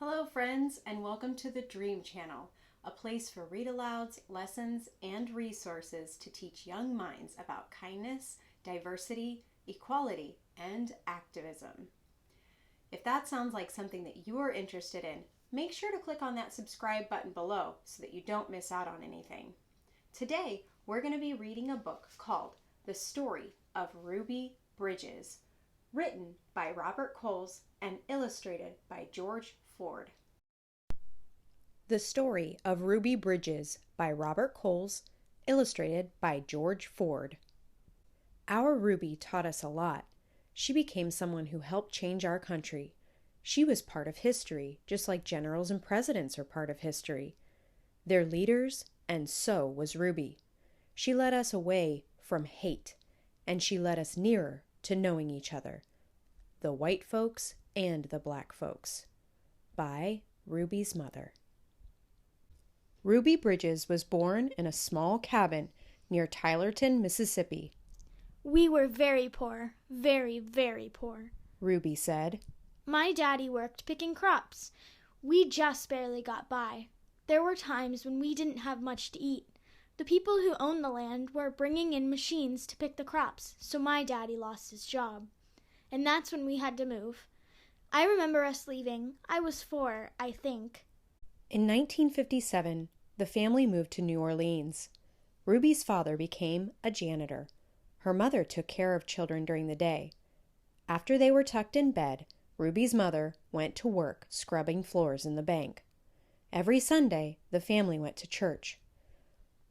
Hello friends, and welcome to the Dream Channel, a place for read-alouds, lessons, and resources to teach young minds about kindness, diversity, equality, and activism. If that sounds like something that you are interested in, make sure to click on that subscribe button below so that you don't miss out on anything. Today, we're going to be reading a book called The Story of Ruby Bridges, written by Robert Coles and illustrated by George Ford. The Story of Ruby Bridges by Robert Coles, illustrated by George Ford. Our Ruby taught us a lot. She became someone who helped change our country. She was part of history, just like generals and presidents are part of history. They're leaders, and so was Ruby. She led us away from hate, and she led us nearer to knowing each other, the white folks and the black folks. By Ruby's mother. Ruby Bridges was born in a small cabin near Tylerton, Mississippi. We were very poor, very, very poor, Ruby said. My daddy worked picking crops. We just barely got by. There were times when we didn't have much to eat. The people who owned the land were bringing in machines to pick the crops, so my daddy lost his job. And that's when we had to move. I remember us leaving. I was 4, I think. In 1957, the family moved to New Orleans. Ruby's father became a janitor. Her mother took care of children during the day. After they were tucked in bed, Ruby's mother went to work scrubbing floors in the bank. Every Sunday, the family went to church.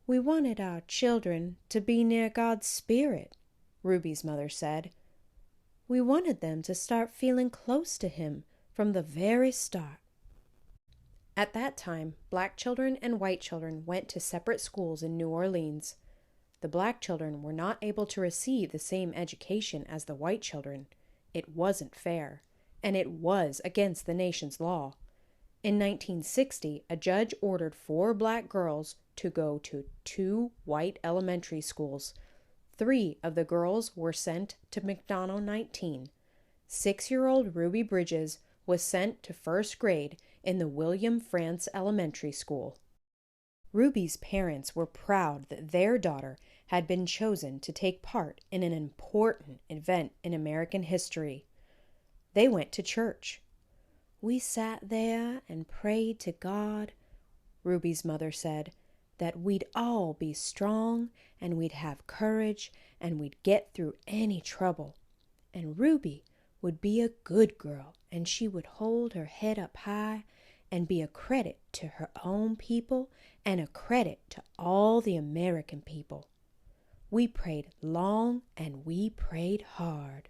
We wanted our children to be near God's Spirit, Ruby's mother said. We wanted them to start feeling close to Him from the very start. At that time, black children and white children went to separate schools in New Orleans. The black children were not able to receive the same education as the white children. It wasn't fair, and it was against the nation's law. In 1960, a judge ordered 4 black girls to go to 2 white elementary schools. 3 of the girls were sent to McDonogh 19. 6-year-old Ruby Bridges was sent to 1st grade in the William Frantz Elementary School. Ruby's parents were proud that their daughter had been chosen to take part in an important event in American history. They went to church. We sat there and prayed to God, Ruby's mother said, that we'd all be strong and we'd have courage and we'd get through any trouble. And Ruby would be a good girl and she would hold her head up high and be a credit to her own people and a credit to all the American people. We prayed long and we prayed hard.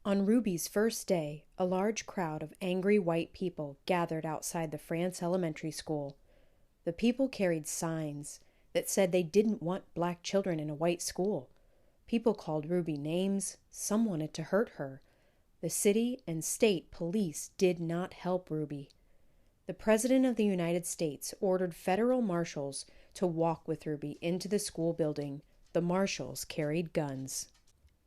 On Ruby's first day, a large crowd of angry white people gathered outside the Frantz Elementary School. The people carried signs that said they didn't want black children in a white school. People called Ruby names. Some wanted to hurt her. The city and state police did not help Ruby. The President of the United States ordered federal marshals to walk with Ruby into the school building. The marshals carried guns.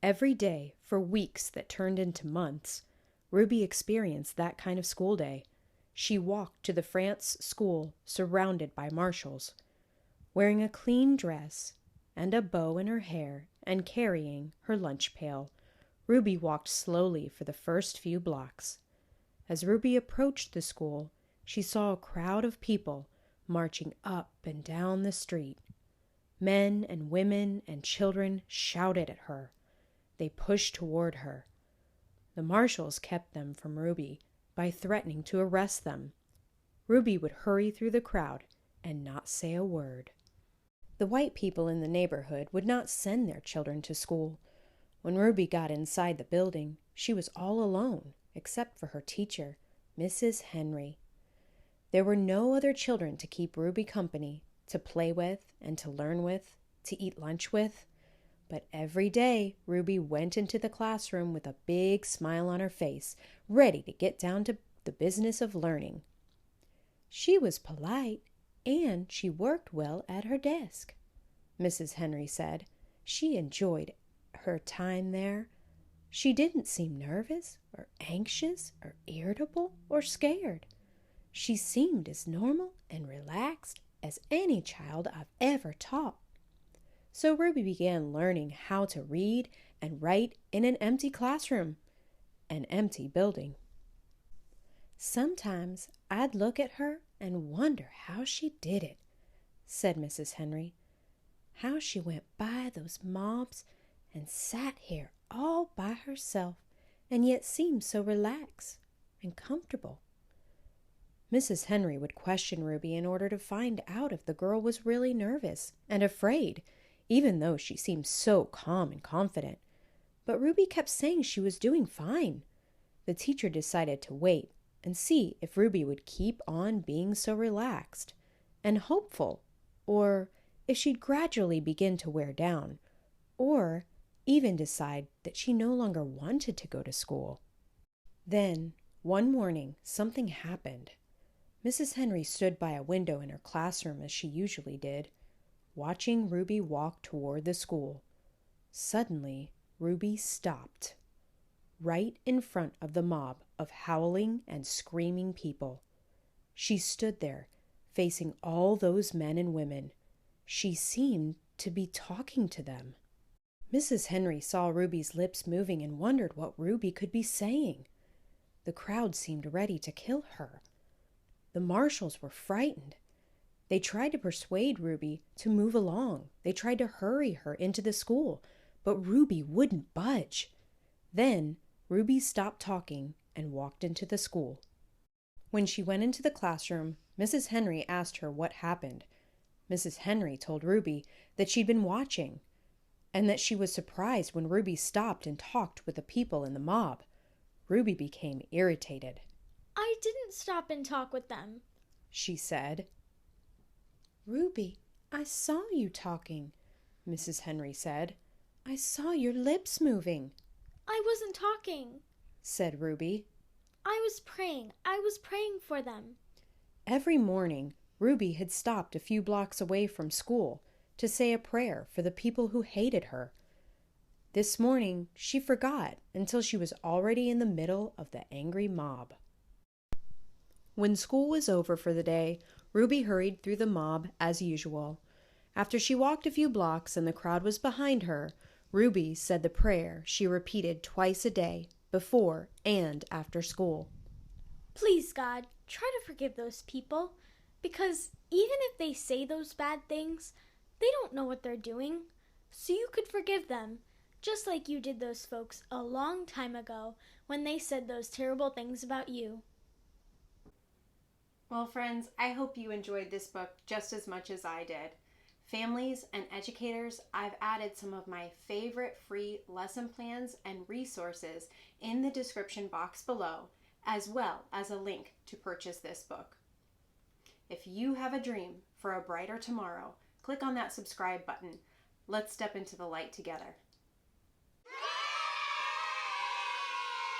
Every day, for weeks that turned into months, Ruby experienced that kind of school day. She walked to the Frantz school surrounded by marshals. Wearing a clean dress and a bow in her hair and carrying her lunch pail, Ruby walked slowly for the first few blocks. As Ruby approached the school, she saw a crowd of people marching up and down the street. Men and women and children shouted at her. They pushed toward her. The marshals kept them from Ruby by threatening to arrest them. Ruby would hurry through the crowd and not say a word. The white people in the neighborhood would not send their children to school. When Ruby got inside the building, she was all alone, except for her teacher, Mrs. Henry. There were no other children to keep Ruby company, to play with and to learn with, to eat lunch with. But every day, Ruby went into the classroom with a big smile on her face, ready to get down to the business of learning. She was polite, and she worked well at her desk, Mrs. Henry said. She enjoyed her time there. She didn't seem nervous or anxious or irritable or scared. She seemed as normal and relaxed as any child I've ever taught. So Ruby began learning how to read and write in an empty classroom, an empty building. Sometimes I'd look at her and wonder how she did it, said Mrs. Henry. How she went by those mobs and sat here all by herself and yet seemed so relaxed and comfortable. Mrs. Henry would question Ruby in order to find out if the girl was really nervous and afraid, even though she seemed so calm and confident. But Ruby kept saying she was doing fine. The teacher decided to wait and see if Ruby would keep on being so relaxed and hopeful, or if she'd gradually begin to wear down, or even decide that she no longer wanted to go to school. Then, one morning, something happened. Mrs. Henry stood by a window in her classroom as she usually did, watching Ruby walk toward the school. Suddenly, Ruby stopped, right in front of the mob of howling and screaming people. She stood there, facing all those men and women. She seemed to be talking to them. Mrs. Henry saw Ruby's lips moving and wondered what Ruby could be saying. The crowd seemed ready to kill her. The marshals were frightened. They tried to persuade Ruby to move along. They tried to hurry her into the school, but Ruby wouldn't budge. Then Ruby stopped talking and walked into the school. When she went into the classroom, Mrs. Henry asked her what happened. Mrs. Henry told Ruby that she'd been watching, and that she was surprised when Ruby stopped and talked with the people in the mob. Ruby became irritated. I didn't stop and talk with them, she said. Ruby, I saw you talking, Mrs. Henry said. I saw your lips moving. I wasn't talking, said Ruby. I was praying. I was praying for them. Every morning, Ruby had stopped a few blocks away from school to say a prayer for the people who hated her. This morning, she forgot until she was already in the middle of the angry mob. When school was over for the day, Ruby hurried through the mob as usual. After she walked a few blocks and the crowd was behind her, Ruby said the prayer she repeated twice a day, before and after school. Please, God, try to forgive those people, because even if they say those bad things, they don't know what they're doing. So you could forgive them, just like you did those folks a long time ago when they said those terrible things about you. Well, friends, I hope you enjoyed this book just as much as I did. Families and educators, I've added some of my favorite free lesson plans and resources in the description box below, as well as a link to purchase this book. If you have a dream for a brighter tomorrow, click on that subscribe button. Let's step into the light together.